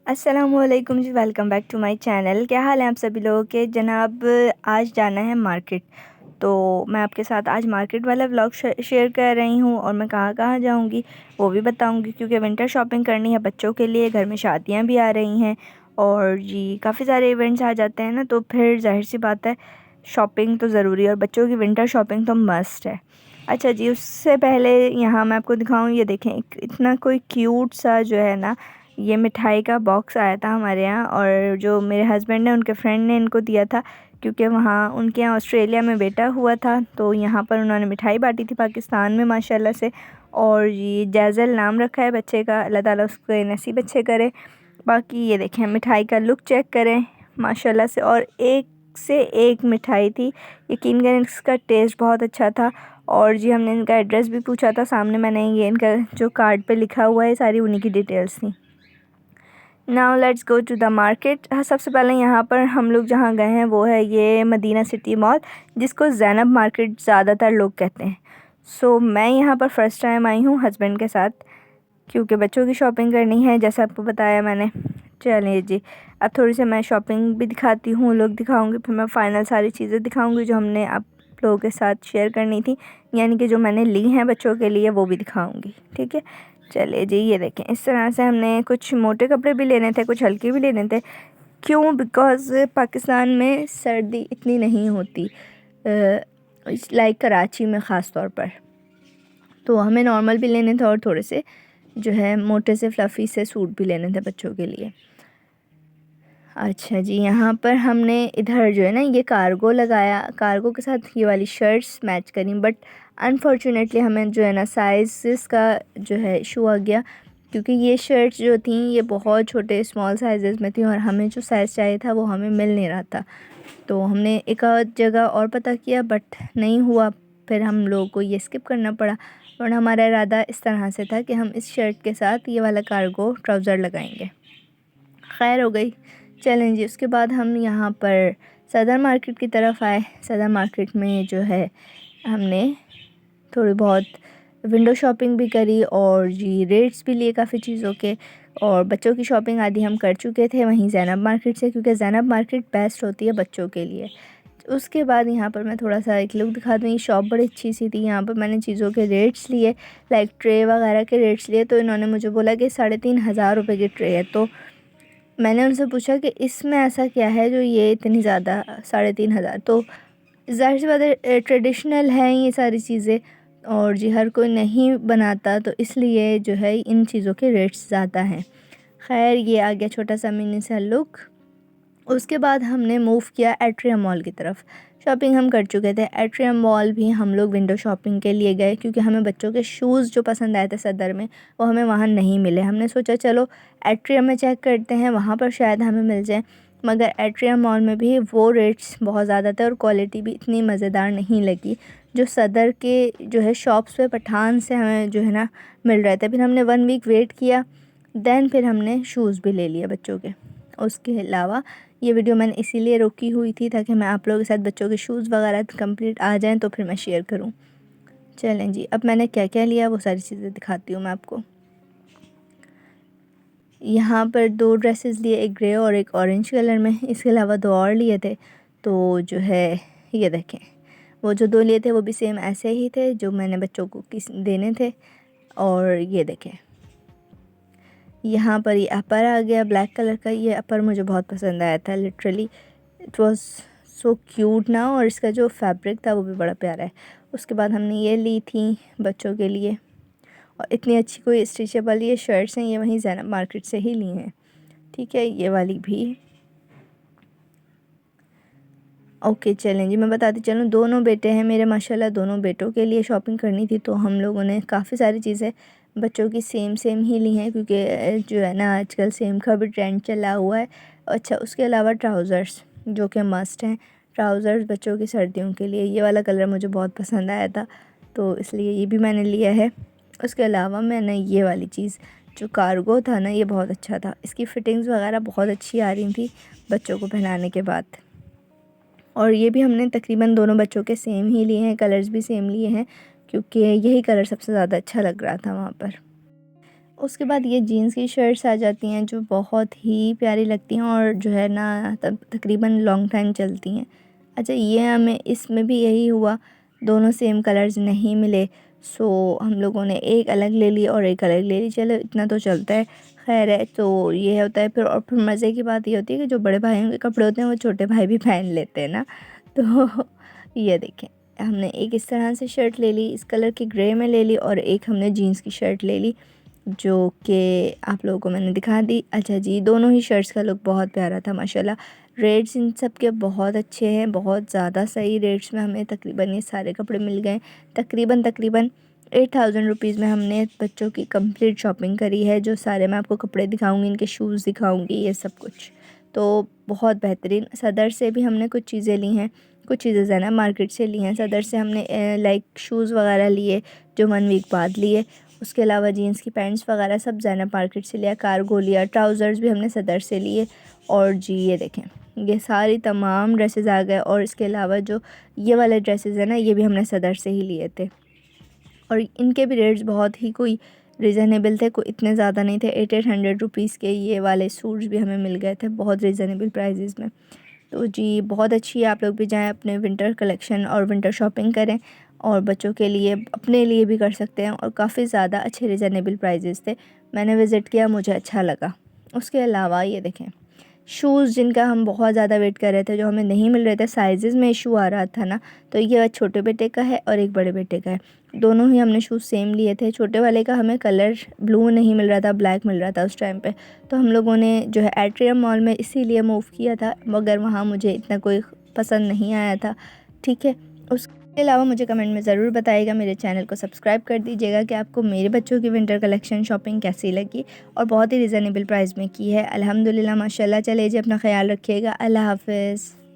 अस्सलामुअलैकुम जी, welcome back to my channel. क्या हाल है आप सभी लोगों के। जनाब, आज जाना है मार्केट, तो मैं आपके साथ आज मार्केट वाला व्लॉग शेयर कर रही हूँ और मैं कहाँ कहाँ जाऊँगी वो भी बताऊँगी, क्योंकि विंटर शॉपिंग करनी है बच्चों के लिए। घर में शादियाँ भी आ रही हैं और जी काफ़ी सारे इवेंट्स आ जाते हैं ना, तो फिर जाहिर सी बात है शॉपिंग तो ज़रूरी है और बच्चों की विंटर शॉपिंग तो मस्ट है। अच्छा जी, उससे पहले यहाँ मैं आपको दिखाऊँ, ये देखें इतना कोई क्यूट सा जो है ना, ये मिठाई का बॉक्स आया था हमारे यहाँ, और जो मेरे हस्बैंड ने उनके फ्रेंड ने इनको दिया था, क्योंकि वहाँ उनके यहाँ ऑस्ट्रेलिया में बेटा हुआ था, तो यहाँ पर उन्होंने मिठाई बांटी थी पाकिस्तान में माशाल्लाह से। और ये जैज़ल नाम रखा है बच्चे का, अल्लाह ताला उसको नसीब अच्छे करे। बाकी ये देखें मिठाई का लुक चेक करें माशाल्लाह से, और एक से एक मिठाई थी। यकीन करें इसका टेस्ट बहुत अच्छा था। और जी हमने इनका एड्रेस भी पूछा था, सामने मैंने ये इनका जो कार्ड पे लिखा हुआ है सारी उन्हीं की डिटेल्स थी। Now let's go to the market. सबसे पहले यहाँ पर हम लोग जहाँ गए हैं वो है ये मदीना सिटी मॉल, जिसको ज़ैनब मार्केट ज़्यादातर लोग कहते हैं। सो मैं यहाँ पर फ़र्स्ट टाइम आई हूँ हस्बैंड के साथ, क्योंकि बच्चों की शॉपिंग करनी है जैसे आपको बताया मैंने। चलिए जी, अब थोड़ी सी मैं शॉपिंग भी दिखाती हूँ, लोग दिखाऊँगी, फिर मैं फ़ाइनल सारी चीज़ें दिखाऊँगी जो हमने आप लोगों के साथ शेयर करनी थी, यानी कि जो मैंने ली हैं बच्चों के लिए वो भी दिखाऊँगी। ठीक है, चलिए जी। ये देखें इस तरह से हमने कुछ मोटे कपड़े भी लेने थे, कुछ हल्के भी लेने थे। क्यों? बिकॉज़ पाकिस्तान में सर्दी इतनी नहीं होती, लाइक कराची में ख़ास तौर पर, तो हमें नॉर्मल भी लेने थे और थोड़े से जो है मोटे से फ्लफ़ी से सूट भी लेने थे बच्चों के लिए। अच्छा जी, यहाँ पर हमने इधर जो है ना ये कार्गो लगाया, कार्गो के साथ ये वाली शर्ट्स मैच करी, बट अनफॉर्चुनेटली हमें जो है ना साइज़ का जो है इशू आ गया, क्योंकि ये शर्ट्स जो थी ये बहुत छोटे स्मॉल साइज़ में थी और हमें जो साइज़ चाहिए था वो हमें मिल नहीं रहा था। तो हमने एक आध जगह और पता किया बट नहीं हुआ, फिर हम लोगों को ये स्किप करना पड़ा। और हमारा इरादा इस तरह से था कि हम इस शर्ट के साथ ये वाला कार्गो ट्राउज़र लगाएंगे। खैर हो गई। चलें जी, उसके बाद हम यहाँ पर सदर मार्केट की तरफ आए। सदर मार्केट में जो है हमने थोड़ी बहुत विंडो शॉपिंग भी करी और जी रेट्स भी लिए काफ़ी चीज़ों के, और बच्चों की शॉपिंग आदि हम कर चुके थे वहीं ज़ैनब मार्केट से, क्योंकि ज़ैनब मार्केट बेस्ट होती है बच्चों के लिए। उसके बाद यहाँ पर मैं थोड़ा सा एक लुक दिखा दूँ। ये शॉप बड़ी अच्छी सी थी, यहाँ पर मैंने चीज़ों के रेट्स लिए, लाइक ट्रे वगैरह के रेट्स लिए, तो इन्होंने मुझे बोला कि 3,500 की ट्रे है। तो मैंने उनसे पूछा कि इसमें ऐसा क्या है जो ये इतनी ज़्यादा 3,500। तो ज़ाहिर सी बात है ट्रेडिशनल हैं ये सारी चीज़ें, और जी हर कोई नहीं बनाता, तो इसलिए जो है इन चीज़ों के रेट्स ज़्यादा हैं। खैर ये आ गया छोटा सा मिनी सा लुक। उसके बाद हमने मूव किया एट्रियम मॉल की तरफ। शॉपिंग हम कर चुके थे। एट्रियम मॉल भी हम लोग विंडो शॉपिंग के लिए गए, क्योंकि हमें बच्चों के शूज़ जो पसंद आए थे सदर में वो हमें वहाँ नहीं मिले। हमने सोचा चलो एट्रियम में चेक करते हैं, वहाँ पर शायद हमें मिल जाए, मगर एट्रियम मॉल में भी वो रेट्स बहुत ज़्यादा थे और क्वालिटी भी इतनी मज़ेदार नहीं लगी जो सदर के जो है शॉप्स पे पठान से हमें जो है ना मिल रहे थे। फिर हमने 1 वीक वेट किया, देन फिर हमने शूज़ भी ले लिए बच्चों के। उसके अलावा ये वीडियो मैंने इसीलिए रोकी हुई थी ताकि मैं आप लोगों के साथ बच्चों के शूज़ वगैरह कंप्लीट आ जाएं तो फिर मैं शेयर करूं। चलें जी, अब मैंने क्या क्या लिया वो सारी चीज़ें दिखाती हूँ मैं आपको। यहाँ पर 2 ड्रेसेस लिए, एक ग्रे और एक ऑरेंज कलर में। इसके अलावा 2 और लिए थे, तो जो है ये देखें वो जो 2 लिए थे वो भी सेम ऐसे ही थे जो मैंने बच्चों को देने थे। और ये देखें यहाँ पर ये अपर आ गया ब्लैक कलर का। ये अपर मुझे बहुत पसंद आया था, literally it was so cute ना, और इसका जो फैब्रिक था वो भी बड़ा प्यारा है। उसके बाद हमने ये ली थी बच्चों के लिए, और इतनी अच्छी कोई स्ट्रेचेबल ये शर्ट्स हैं, ये वहीं ज़ैनब मार्केट से ही ली हैं। ठीक है, ये वाली भी ओके। चलें जी, मैं बताती चलूँ, दोनों बेटे हैं मेरे माशाल्लाह, दोनों बेटों के लिए शॉपिंग करनी थी, तो हम लोगों ने काफ़ी सारी चीज़ें बच्चों की सेम ही ली हैं, क्योंकि जो है ना आजकल सेम का भी ट्रेंड चला हुआ है। अच्छा, उसके अलावा ट्राउज़र्स जो कि मस्ट हैं, ट्राउज़र्स बच्चों की सर्दियों के लिए। ये वाला कलर मुझे बहुत पसंद आया था, तो इसलिए ये भी मैंने लिया है। उसके अलावा मैंने ये वाली चीज़ जो कार्गो था ना, ये बहुत अच्छा था, इसकी फ़िटिंग्स वगैरह बहुत अच्छी आ रही थी बच्चों को पहनाने के बाद। और ये भी हमने तकरीबन दोनों बच्चों के सेम ही लिए हैं, कलर्स भी सेम लिए हैं, क्योंकि यही कलर सबसे ज़्यादा अच्छा लग रहा था वहाँ पर। उसके बाद ये जीन्स की शर्ट्स आ जाती हैं जो बहुत ही प्यारी लगती हैं और जो है ना तकरीबन लॉन्ग टाइम चलती हैं। अच्छा, ये हमें इसमें भी यही हुआ, दोनों सेम कलर्स नहीं मिले, सो हम लोगों ने एक अलग ले ली और एक अलग ले ली। चलो इतना तो चलता है, खैर है। तो ये होता है फिर। और फिर मज़े की बात ये होती है कि जो बड़े भाइयों के कपड़े होते हैं वो छोटे भाई भी पहन लेते हैं ना। तो ये देखें, हमने एक इस तरह से शर्ट ले ली, इस कलर की ग्रे में ले ली, और एक हमने जीन्स की शर्ट ले ली जो कि आप लोगों को मैंने दिखा दी। अच्छा जी, दोनों ही शर्ट्स का लुक बहुत प्यारा था माशाल्लाह। रेट्स इन सब के बहुत अच्छे हैं, बहुत ज़्यादा सही रेट्स में हमें तकरीबन ये सारे कपड़े मिल गए। तकरीबन 8000 रुपीज़ में हमने बच्चों की कंप्लीट शॉपिंग करी है। जो सारे मैं आपको कपड़े दिखाऊंगी, इनके शूज़ दिखाऊंगी, ये सब कुछ तो बहुत बेहतरीन। सदर से भी हमने कुछ चीज़ें ली हैं, कुछ चीज़ें ज़ैनब मार्केट से ली हैं। सदर से हमने लाइक शूज़ वगैरह लिए जो 1 वीक बाद लिए। उसके अलावा जीन्स की पैंट्स वगैरह सब ज़ैनब मार्केट से लिया, कार्गो लिया, ट्राउज़र्स भी हमने सदर से लिए। और जी ये देखें, ये सारी तमाम ड्रेसेस आ गए। और इसके अलावा जो ये वाले ड्रेसेस हैं ना, ये भी हमने सदर से ही लिए थे। और इनके भी रेट्स बहुत ही कोई रीज़नेबल थे, कोई इतने ज़्यादा नहीं थे। 800 रुपीज़ के ये वाले सूट्स भी हमें मिल गए थे बहुत रीज़नेबल प्राइजेज़ में। तो जी बहुत अच्छी है, आप लोग भी जाएं अपने विंटर कलेक्शन और विंटर शॉपिंग करें, और बच्चों के लिए अपने लिए भी कर सकते हैं। और काफ़ी ज़्यादा अच्छे रीज़नेबल प्राइजेज़ थे, मैंने विज़िट किया, मुझे अच्छा लगा। उसके अलावा ये देखें, शूज़ जिनका हम बहुत ज़्यादा वेट कर रहे थे, जो हमें नहीं मिल रहे थे, साइज़ में इशू आ रहा था ना, तो ये छोटे बेटे का है और एक बड़े बेटे का है। दोनों ही हमने शूज़ सेम लिए थे। छोटे वाले का हमें कलर ब्लू नहीं मिल रहा था, ब्लैक मिल रहा था उस टाइम पे, तो हम लोगों ने जो है एट्रियम मॉल में इसीलिए मूव किया था, मगर वहाँ मुझे इतना कोई पसंद नहीं आया था। ठीक है, उसके अलावा मुझे कमेंट में ज़रूर बताइएगा, मेरे चैनल को सब्सक्राइब कर दीजिएगा कि आपको मेरे बच्चों की विंटर कलेक्शन शॉपिंग कैसी लगी, और बहुत ही रिज़नेबल प्राइस में की है अल्हम्दुलिल्लाह माशाल्लाह। चलिए जी, अपना ख्याल रखिएगा, अल्लाह हाफ़िज़।